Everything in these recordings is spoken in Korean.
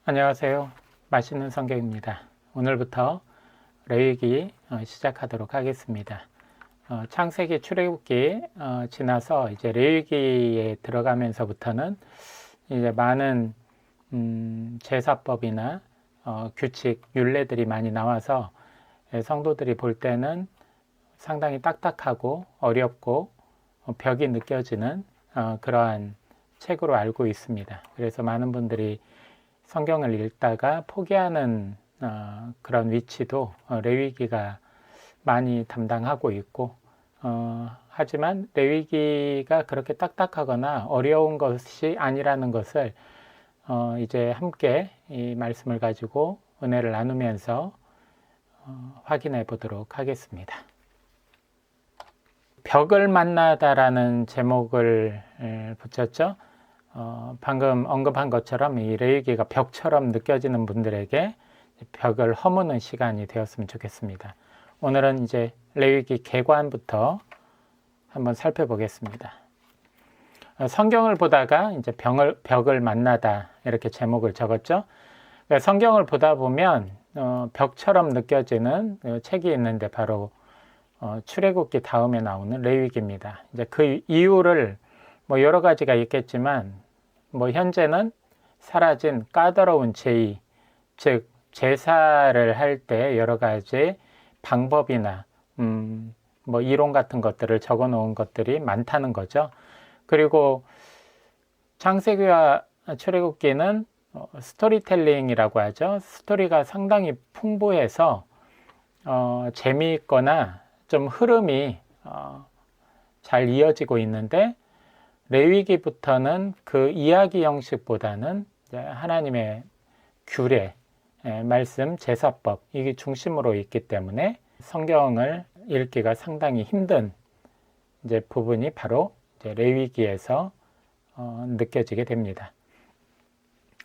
안녕하세요. 맛있는 성경입니다. 오늘부터 레위기 시작하도록 하겠습니다. 창세기, 출애굽기 지나서 이제 레위기에 들어가면서부터는 이제 많은 제사법이나 규칙, 율례들이 많이 나와서 성도들이 볼 때는 상당히 딱딱하고 어렵고 벽이 느껴지는 그러한 책으로 알고 있습니다. 그래서 많은 분들이 성경을 읽다가 포기하는 그런 위치도 레위기가 많이 담당하고 있고, 하지만 레위기가 그렇게 딱딱하거나 어려운 것이 아니라는 것을 이제 함께 이 말씀을 가지고 은혜를 나누면서 확인해 보도록 하겠습니다. 벽을 만나다라는 제목을 붙였죠. 방금 언급한 것처럼 이 레위기가 벽처럼 느껴지는 분들에게 벽을 허무는 시간이 되었으면 좋겠습니다. 오늘은 이제 레위기 개관부터 한번 살펴보겠습니다. 성경을 보다가 이제 벽을 만나다 이렇게 제목을 적었죠. 성경을 보다 보면 벽처럼 느껴지는 책이 있는데 바로 출애굽기 다음에 나오는 레위기입니다. 이제 그 이유를 여러 가지가 있겠지만 현재는 사라진 까다로운 제의, 즉 제사를 할 때 여러 가지 방법이나 이론 같은 것들을 적어 놓은 것들이 많다는 거죠. 그리고 창세기와 출애굽기는 스토리텔링이라고 하죠. 스토리가 상당히 풍부해서 재미있거나 좀 흐름이 잘 이어지고 있는데, 레위기부터는 그 이야기 형식보다는 하나님의 규례, 말씀, 제사법 이게 중심으로 있기 때문에 성경을 읽기가 상당히 힘든 이제 부분이 바로 이제 레위기에서 느껴지게 됩니다.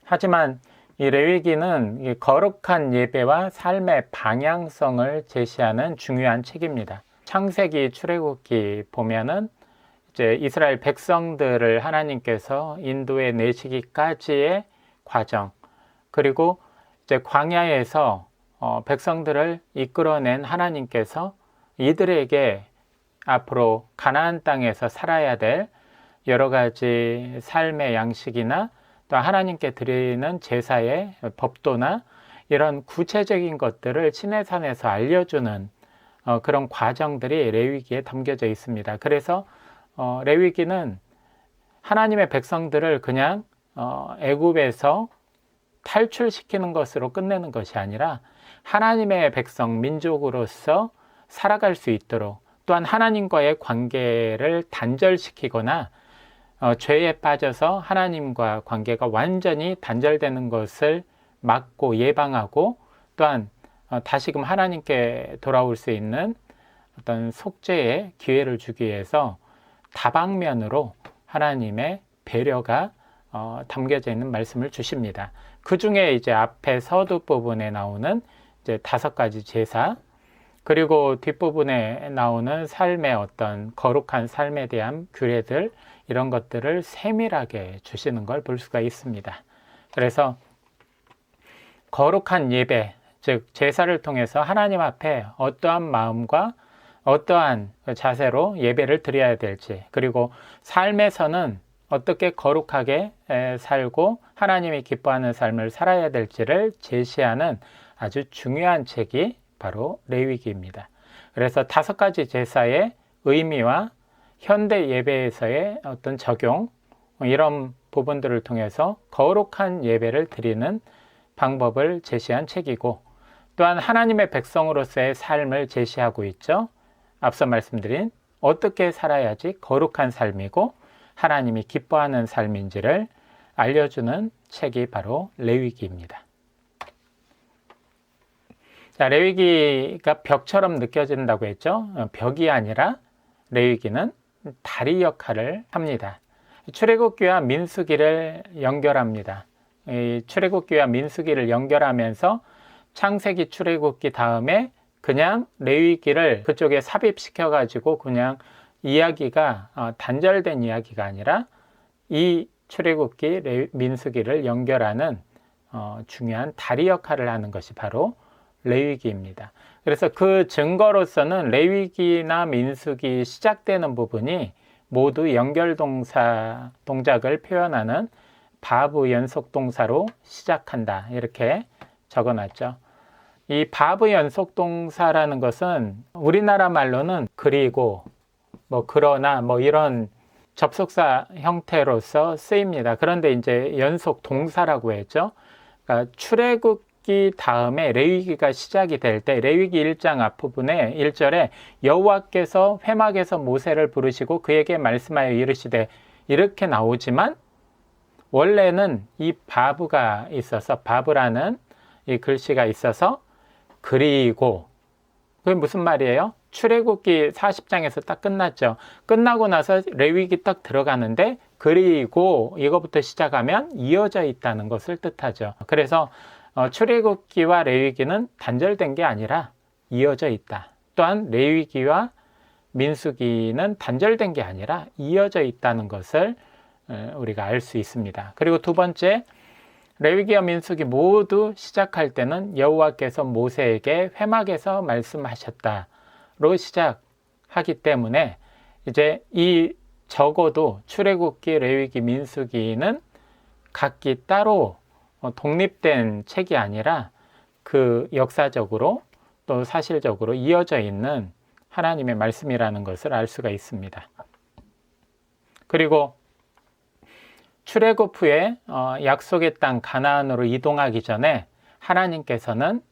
하지만 이 레위기는 거룩한 예배와 삶의 방향성을 제시하는 중요한 책입니다. 창세기, 출애굽기 보면은 이제 이스라엘 백성들을 하나님께서 인도에 내시기까지의 과정, 그리고 이제 광야에서 백성들을 이끌어낸 하나님께서 이들에게 앞으로 가나안 땅에서 살아야 될 여러 가지 삶의 양식이나 또 하나님께 드리는 제사의 법도나 이런 구체적인 것들을 시내산에서 알려주는 그런 과정들이 레위기에 담겨져 있습니다. 그래서 레위기는 하나님의 백성들을 그냥 애굽에서 탈출시키는 것으로 끝내는 것이 아니라 하나님의 백성, 민족으로서 살아갈 수 있도록, 또한 하나님과의 관계를 단절시키거나 죄에 빠져서 하나님과 관계가 완전히 단절되는 것을 막고 예방하고, 또한 다시금 하나님께 돌아올 수 있는 어떤 속죄의 기회를 주기 위해서 다방면으로 하나님의 배려가 담겨져 있는 말씀을 주십니다. 그 중에 이제 앞에 서두 부분에 나오는 이제 5가지 제사, 그리고 뒷부분에 나오는 삶의 어떤 거룩한 삶에 대한 규례들, 이런 것들을 세밀하게 주시는 걸 볼 수가 있습니다. 그래서 거룩한 예배, 즉 제사를 통해서 하나님 앞에 어떠한 마음과 어떠한 자세로 예배를 드려야 될지, 그리고 삶에서는 어떻게 거룩하게 살고 하나님이 기뻐하는 삶을 살아야 될지를 제시하는 아주 중요한 책이 바로 레위기입니다. 그래서 5가지 제사의 의미와 현대 예배에서의 어떤 적용, 이런 부분들을 통해서 거룩한 예배를 드리는 방법을 제시한 책이고, 또한 하나님의 백성으로서의 삶을 제시하고 있죠. 앞서 말씀드린 어떻게 살아야지 거룩한 삶이고 하나님이 기뻐하는 삶인지를 알려주는 책이 바로 레위기입니다. 자, 레위기가 벽처럼 느껴진다고 했죠. 벽이 아니라 레위기는 다리 역할을 합니다. 출애굽기와 민수기를 연결합니다. 이 출애굽기와 민수기를 연결하면서 창세기, 출애굽기 다음에 그냥 레위기를 그쪽에 삽입시켜 가지고 그냥 이야기가 단절된 이야기가 아니라 이 출애굽기, 민수기를 연결하는 중요한 다리 역할을 하는 것이 바로 레위기입니다. 그래서 그 증거로서는 레위기나 민수기 시작되는 부분이 모두 연결동사 동작을 표현하는 바브 연속동사로 시작한다, 이렇게 적어놨죠. 이 바브 연속동사라는 것은 우리나라 말로는 그리고 그러나 이런 접속사 형태로서 쓰입니다. 그런데 이제 연속 동사라고 했죠. 그러니까 출애굽기 다음에 레위기가 시작이 될 때 레위기 1장 앞부분에 1절에 여호와께서 회막에서 모세를 부르시고 그에게 말씀하여 이르시되, 이렇게 나오지만 원래는 이 바브가 있어서, 바브라는 이 글씨가 있어서 그리고, 그게 무슨 말이에요? 출애굽기 40장에서 딱 끝났죠. 끝나고 나서 레위기 딱 들어가는데 그리고 이거부터 시작하면 이어져 있다는 것을 뜻하죠. 그래서 출애굽기와 레위기는 단절된 게 아니라 이어져 있다. 또한 레위기와 민수기는 단절된 게 아니라 이어져 있다는 것을 우리가 알 수 있습니다. 그리고 두 번째, 레위기와 민수기 모두 시작할 때는 여호와께서 모세에게 회막에서 말씀하셨다로 시작하기 때문에 이제 이 적어도 출애굽기, 레위기, 민수기는 각기 따로 독립된 책이 아니라 그 역사적으로 또 사실적으로 이어져 있는 하나님의 말씀이라는 것을 알 수가 있습니다. 그리고 출애굽 후에 약속의 땅 가나안으로 이동하기 전에 하나님께서는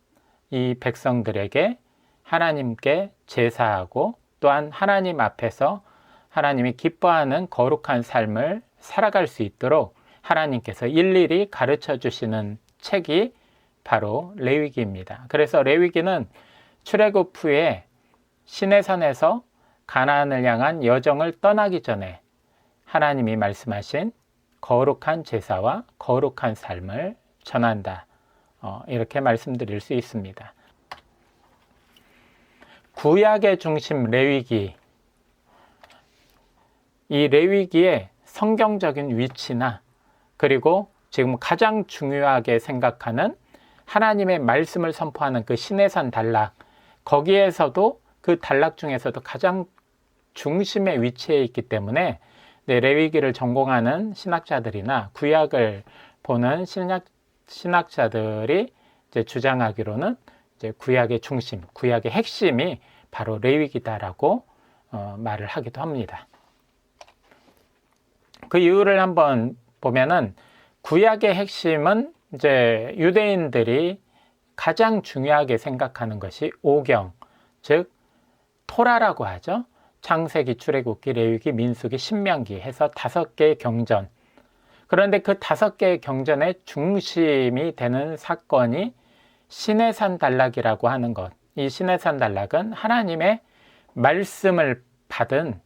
이 백성들에게 하나님께 제사하고 또한 하나님 앞에서 하나님이 기뻐하는 거룩한 삶을 살아갈 수 있도록 하나님께서 일일이 가르쳐 주시는 책이 바로 레위기입니다. 그래서 레위기는 출애굽 후에 시내산에서 가나안을 향한 여정을 떠나기 전에 하나님이 말씀하신 거룩한 제사와 거룩한 삶을 전한다, 이렇게 말씀드릴 수 있습니다. 구약의 중심 레위기, 이 레위기의 성경적인 위치나 그리고 지금 가장 중요하게 생각하는 하나님의 말씀을 선포하는 그 시내산 단락, 거기에서도 그 단락 중에서도 가장 중심에 위치해 있기 때문에 레위기를 전공하는 신학자들이나 구약을 보는 신학자들이 이제 주장하기로는 이제 구약의 중심, 구약의 핵심이 바로 레위기다라고 말을 하기도 합니다. 그 이유를 한번 보면은 구약의 핵심은 이제 유대인들이 가장 중요하게 생각하는 것이 오경, 즉 토라라고 하죠. 창세기, 출애굽기, 레위기, 민수기, 신명기 해서 5개의 경전. 그런데 그 5개의 경전의 중심이 되는 사건이 시내산 단락이라고 하는 것. 이 시내산 단락은 하나님의 말씀을 받은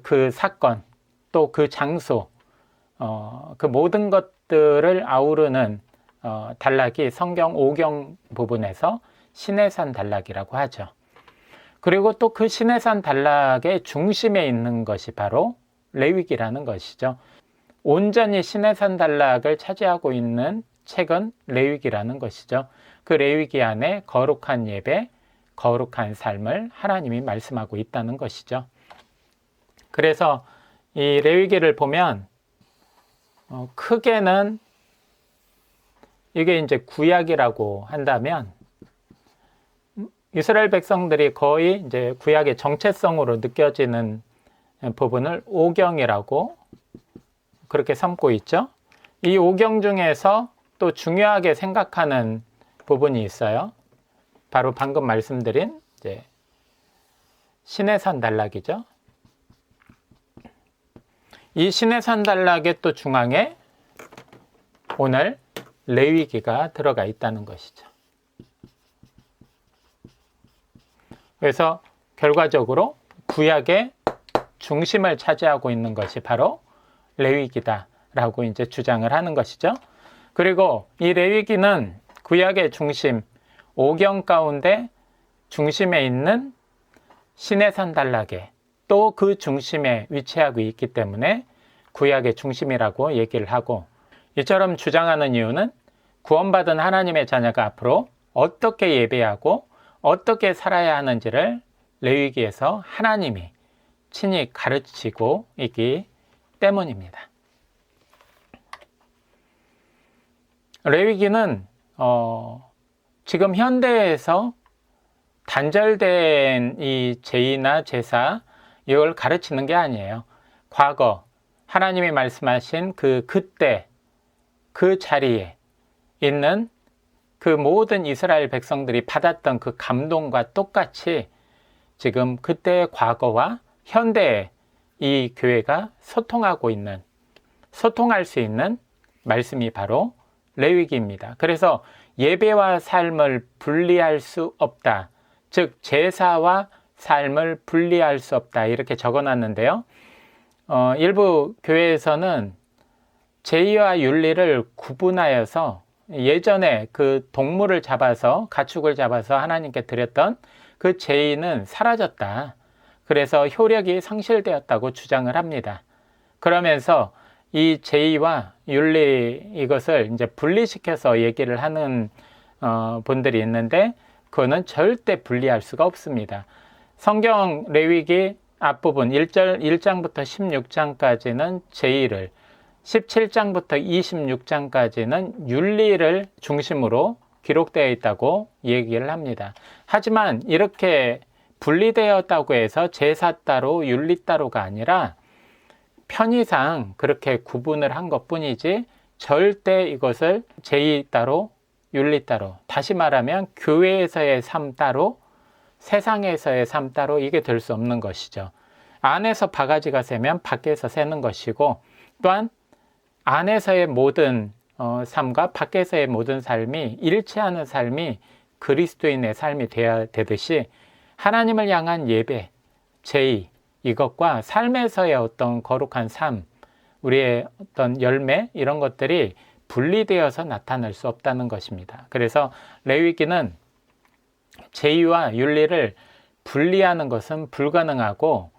그 사건, 또 그 장소, 그 모든 것들을 아우르는 단락이 성경 오경 부분에서 시내산 단락이라고 하죠. 그리고 또 그 시내산 단락의 중심에 있는 것이 바로 레위기라는 것이죠. 온전히 시내산 단락을 차지하고 있는 책은 레위기라는 것이죠. 그 레위기 안에 거룩한 예배, 거룩한 삶을 하나님이 말씀하고 있다는 것이죠. 그래서 이 레위기를 보면 크게는 이게 이제 구약이라고 한다면 이스라엘 백성들이 거의 이제 구약의 정체성으로 느껴지는 부분을 오경이라고 그렇게 삼고 있죠. 이 오경 중에서 또 중요하게 생각하는 부분이 있어요. 바로 방금 말씀드린 이제 시내산 단락이죠. 이 시내산 단락의 또 중앙에 오늘 레위기가 들어가 있다는 것이죠. 그래서 결과적으로 구약의 중심을 차지하고 있는 것이 바로 레위기다라고 이제 주장을 하는 것이죠. 그리고 이 레위기는 구약의 중심, 오경 가운데 중심에 있는 시내산 단락에 또 그 중심에 위치하고 있기 때문에 구약의 중심이라고 얘기를 하고, 이처럼 주장하는 이유는 구원받은 하나님의 자녀가 앞으로 어떻게 예배하고 어떻게 살아야 하는지를 레위기에서 하나님이 친히 가르치고 있기 때문입니다. 레위기는 지금 현대에서 단절된 이 제의나 제사 이걸 가르치는 게 아니에요. 과거 하나님이 말씀하신 그때 그 자리에 있는 그 모든 이스라엘 백성들이 받았던 그 감동과 똑같이 지금 그때의 과거와 현대에 이 교회가 소통할 수 있는 말씀이 바로 레위기입니다. 그래서 예배와 삶을 분리할 수 없다. 즉 제사와 삶을 분리할 수 없다. 이렇게 적어놨는데요. 일부 교회에서는 제의와 윤리를 구분하여서 예전에 그 동물을 잡아서 가축을 잡아서 하나님께 드렸던 그 제의는 사라졌다. 그래서 효력이 상실되었다고 주장을 합니다. 그러면서 이 제의와 윤리 이것을 이제 분리시켜서 얘기를 하는 분들이 있는데 그거는 절대 분리할 수가 없습니다. 성경 레위기 앞부분 1장부터 16장까지는 제의를 17장부터 26장까지는 윤리를 중심으로 기록되어 있다고 얘기를 합니다. 하지만 이렇게 분리되었다고 해서 제사 따로 윤리 따로가 아니라 편의상 그렇게 구분을 한 것뿐이지 절대 이것을 제의 따로 윤리 따로, 다시 말하면 교회에서의 삶 따로 세상에서의 삶 따로 이게 될 수 없는 것이죠. 안에서 바가지가 새면 밖에서 새는 것이고 또한 안에서의 모든 삶과 밖에서의 모든 삶이 일치하는 삶이 그리스도인의 삶이 되어야 되듯이 하나님을 향한 예배, 제의 이것과 삶에서의 어떤 거룩한 삶, 우리의 어떤 열매 이런 것들이 분리되어서 나타날 수 없다는 것입니다. 그래서 레위기는 제의와 윤리를 분리하는 것은 불가능하고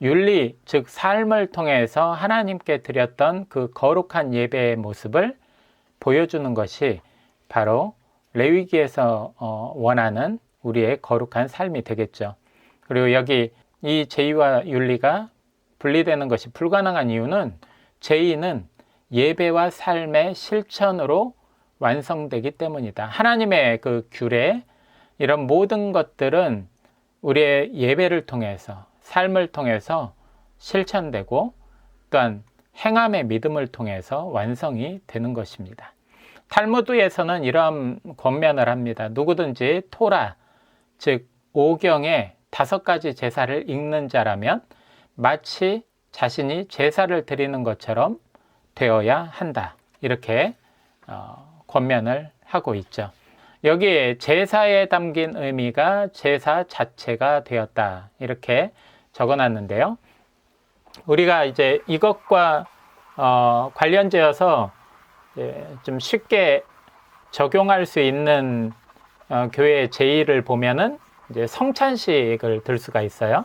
윤리, 즉 삶을 통해서 하나님께 드렸던 그 거룩한 예배의 모습을 보여주는 것이 바로 레위기에서 원하는 우리의 거룩한 삶이 되겠죠. 그리고 여기 이 제의와 윤리가 분리되는 것이 불가능한 이유는 제의는 예배와 삶의 실천으로 완성되기 때문이다. 하나님의 그 규례, 이런 모든 것들은 우리의 예배를 통해서 삶을 통해서 실천되고 또한 행함의 믿음을 통해서 완성이 되는 것입니다. 탈무드에서는 이러한 권면을 합니다. 누구든지 토라, 즉 오경의 5가지 제사를 읽는 자라면 마치 자신이 제사를 드리는 것처럼 되어야 한다. 이렇게 권면을 하고 있죠. 여기에 제사에 담긴 의미가 제사 자체가 되었다. 이렇게 적어놨는데요. 우리가 이제 이것과 관련되어서 좀 쉽게 적용할 수 있는 교회의 제의를 보면은 이제 성찬식을 들 수가 있어요.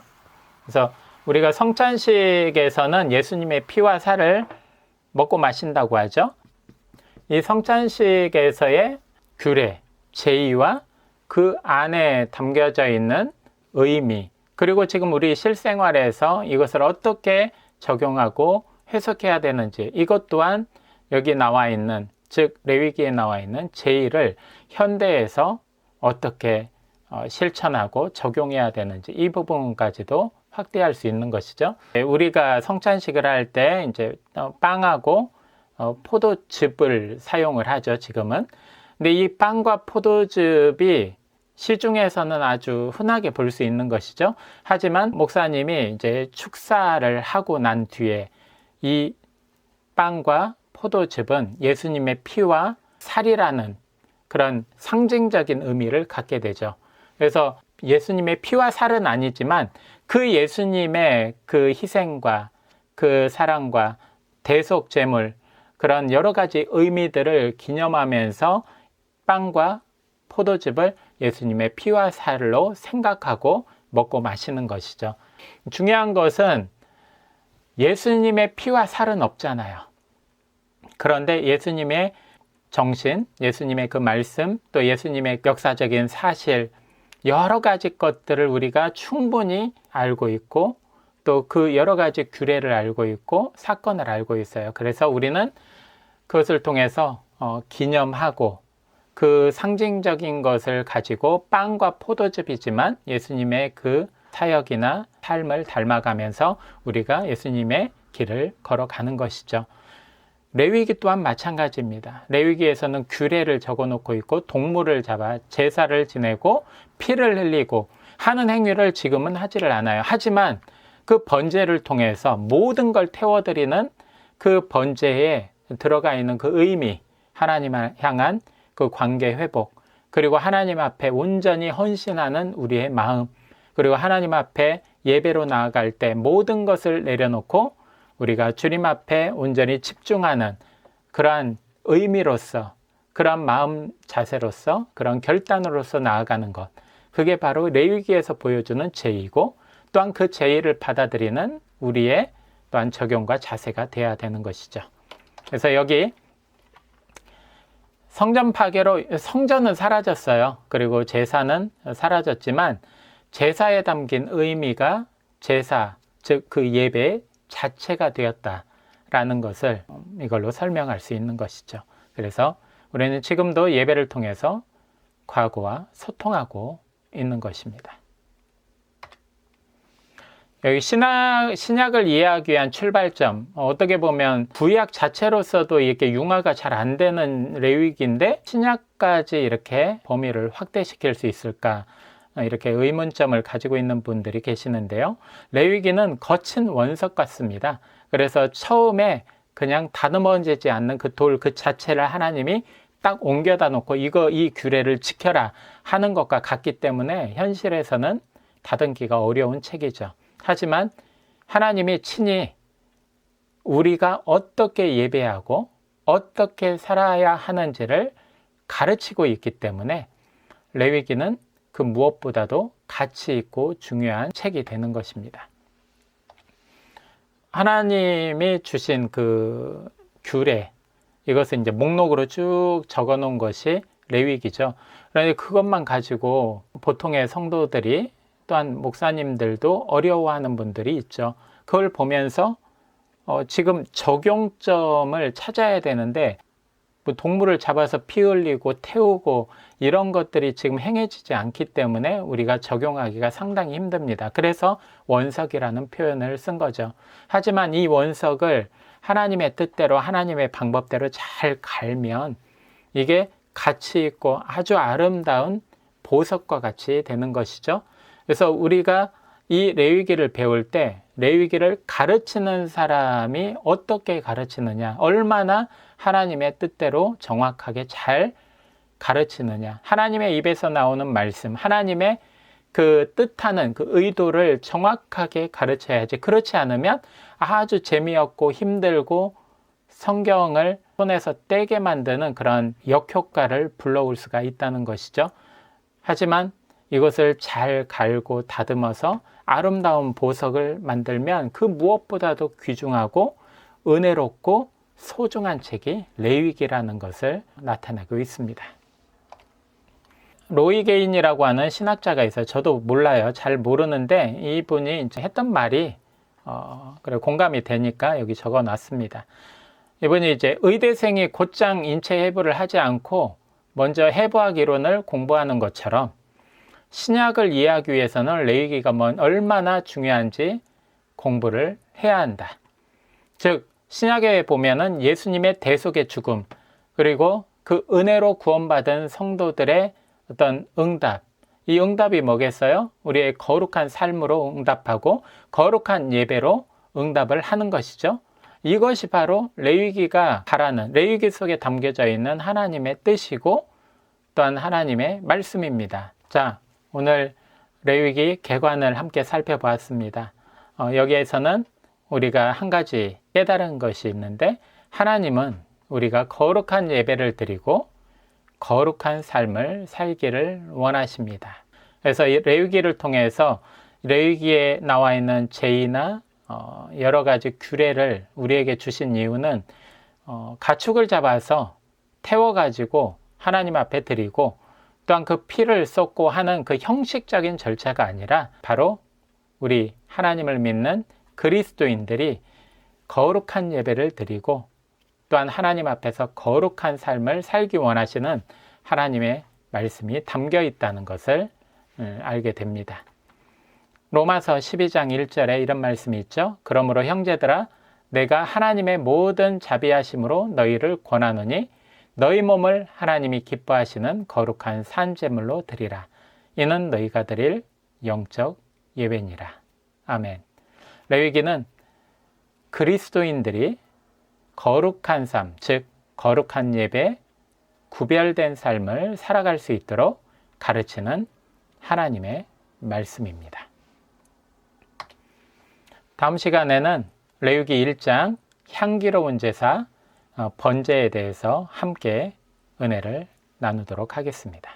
그래서 우리가 성찬식에서는 예수님의 피와 살을 먹고 마신다고 하죠. 이 성찬식에서의 규례, 제의와 그 안에 담겨져 있는 의미, 그리고 지금 우리 실생활에서 이것을 어떻게 적용하고 해석해야 되는지, 이것 또한 여기 나와 있는, 즉 레위기에 나와 있는 제의를 현대에서 어떻게 실천하고 적용해야 되는지 이 부분까지도 확대할 수 있는 것이죠. 우리가 성찬식을 할 때 이제 빵하고 포도즙을 사용을 하죠, 지금은. 근데 이 빵과 포도즙이 시중에서는 아주 흔하게 볼 수 있는 것이죠. 하지만 목사님이 이제 축사를 하고 난 뒤에 이 빵과 포도즙은 예수님의 피와 살이라는 그런 상징적인 의미를 갖게 되죠. 그래서 예수님의 피와 살은 아니지만 그 예수님의 그 희생과 그 사랑과 대속 제물, 그런 여러 가지 의미들을 기념하면서 빵과 포도즙을 예수님의 피와 살로 생각하고 먹고 마시는 것이죠. 중요한 것은 예수님의 피와 살은 없잖아요. 그런데 예수님의 정신, 예수님의 그 말씀, 또 예수님의 역사적인 사실, 여러 가지 것들을 우리가 충분히 알고 있고 또 그 여러 가지 규례를 알고 있고 사건을 알고 있어요. 그래서 우리는 그것을 통해서 기념하고 그 상징적인 것을 가지고 빵과 포도즙이지만 예수님의 그 사역이나 삶을 닮아가면서 우리가 예수님의 길을 걸어가는 것이죠. 레위기 또한 마찬가지입니다. 레위기에서는 규례를 적어놓고 있고 동물을 잡아 제사를 지내고 피를 흘리고 하는 행위를 지금은 하지를 않아요. 하지만 그 번제를 통해서 모든 걸 태워드리는 그 번제에 들어가 있는 그 의미, 하나님을 향한 그 관계 회복, 그리고 하나님 앞에 온전히 헌신하는 우리의 마음, 그리고 하나님 앞에 예배로 나아갈 때 모든 것을 내려놓고 우리가 주님 앞에 온전히 집중하는 그러한 의미로서, 그러한 마음 자세로서, 그런 결단으로서 나아가는 것, 그게 바로 레위기에서 보여주는 제의고 또한 그 제의를 받아들이는 우리의 또한 적용과 자세가 돼야 되는 것이죠. 그래서 여기 성전 파괴로 성전은 사라졌어요. 그리고 제사는 사라졌지만 제사에 담긴 의미가 제사, 즉 그 예배 자체가 되었다라는 것을 이걸로 설명할 수 있는 것이죠. 그래서 우리는 지금도 예배를 통해서 과거와 소통하고 있는 것입니다. 여기 신약을 이해하기 위한 출발점, 어떻게 보면 구약 자체로서도 이렇게 융화가 잘 안 되는 레위기인데 신약까지 이렇게 범위를 확대시킬 수 있을까, 이렇게 의문점을 가지고 있는 분들이 계시는데요. 레위기는 거친 원석 같습니다. 그래서 처음에 그냥 다듬어지지 않는 그 돌 그 자체를 하나님이 딱 옮겨다 놓고 이 규례를 지켜라 하는 것과 같기 때문에 현실에서는 다듬기가 어려운 책이죠. 하지만 하나님이 친히 우리가 어떻게 예배하고 어떻게 살아야 하는지를 가르치고 있기 때문에 레위기는 그 무엇보다도 가치 있고 중요한 책이 되는 것입니다. 하나님이 주신 그 규례, 이것을 이제 목록으로 쭉 적어 놓은 것이 레위기죠. 그런데 그것만 가지고 보통의 성도들이 또한 목사님들도 어려워하는 분들이 있죠. 그걸 보면서 지금 적용점을 찾아야 되는데 뭐 동물을 잡아서 피 흘리고 태우고 이런 것들이 지금 행해지지 않기 때문에 우리가 적용하기가 상당히 힘듭니다. 그래서 원석이라는 표현을 쓴 거죠. 하지만 이 원석을 하나님의 뜻대로 하나님의 방법대로 잘 갈면 이게 가치 있고 아주 아름다운 보석과 같이 되는 것이죠. 그래서 우리가 이 레위기를 배울 때 레위기를 가르치는 사람이 어떻게 가르치느냐, 얼마나 하나님의 뜻대로 정확하게 잘 가르치느냐, 하나님의 입에서 나오는 말씀, 하나님의 그 뜻하는 그 의도를 정확하게 가르쳐야지. 그렇지 않으면 아주 재미없고 힘들고 성경을 손에서 떼게 만드는 그런 역효과를 불러올 수가 있다는 것이죠. 하지만 이것을 잘 갈고 다듬어서 아름다운 보석을 만들면 그 무엇보다도 귀중하고 은혜롭고 소중한 책이 레위기라는 것을 나타내고 있습니다. 로이 게인이라고 하는 신학자가 있어요. 저도 몰라요. 잘 모르는데 이분이 이제 했던 말이 그래 공감이 되니까 여기 적어 놨습니다. 이분이 이제 의대생이 곧장 인체 해부를 하지 않고 먼저 해부학 이론을 공부하는 것처럼 신약을 이해하기 위해서는 레위기가 얼마나 중요한지 공부를 해야 한다. 즉 신약에 보면은 예수님의 대속의 죽음, 그리고 그 은혜로 구원받은 성도들의 어떤 응답, 이 응답이 뭐겠어요? 우리의 거룩한 삶으로 응답하고 거룩한 예배로 응답을 하는 것이죠. 이것이 바로 레위기가 바라는, 레위기 속에 담겨져 있는 하나님의 뜻이고 또한 하나님의 말씀입니다. 자, 오늘 레위기 개관을 함께 살펴보았습니다. 여기에서는 우리가 한 가지 깨달은 것이 있는데, 하나님은 우리가 거룩한 예배를 드리고 거룩한 삶을 살기를 원하십니다. 그래서 이 레위기를 통해서 레위기에 나와 있는 제의나 여러 가지 규례를 우리에게 주신 이유는 가축을 잡아서 태워가지고 하나님 앞에 드리고 또한 그 피를 쏟고 하는 그 형식적인 절차가 아니라 바로 우리 하나님을 믿는 그리스도인들이 거룩한 예배를 드리고 또한 하나님 앞에서 거룩한 삶을 살기 원하시는 하나님의 말씀이 담겨 있다는 것을 알게 됩니다. 로마서 12장 1절에 이런 말씀이 있죠. 그러므로 형제들아 내가 하나님의 모든 자비하심으로 너희를 권하노니 너희 몸을 하나님이 기뻐하시는 거룩한 산제물로 드리라. 이는 너희가 드릴 영적 예배니라. 아멘. 레위기는 그리스도인들이 거룩한 삶, 즉 거룩한 예배, 구별된 삶을 살아갈 수 있도록 가르치는 하나님의 말씀입니다. 다음 시간에는 레위기 1장 향기로운 제사, 번제에 대해서 함께 은혜를 나누도록 하겠습니다.